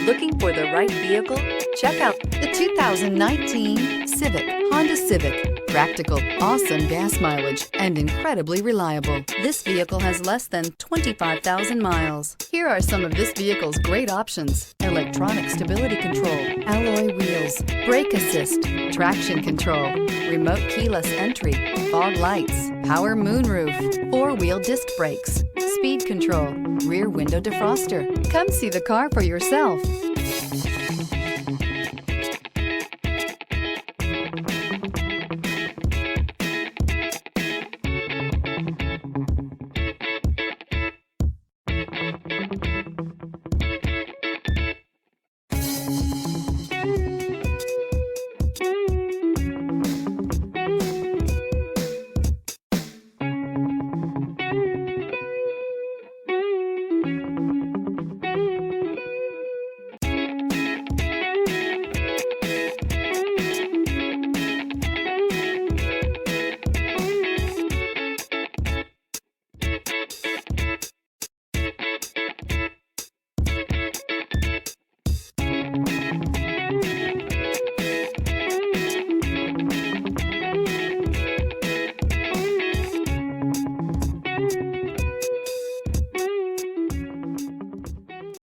Looking for the right vehicle? Check out the 2019 Honda Civic. Practical, awesome gas mileage, and incredibly reliable. This vehicle has less than 25,000 miles. Here are some of this vehicle's great options: electronic stability control, alloy wheels, brake assist, traction control, remote keyless entry, fog lights, power moonroof, four-wheel disc brakes, speed control, rear window defroster. Come see the car for yourself.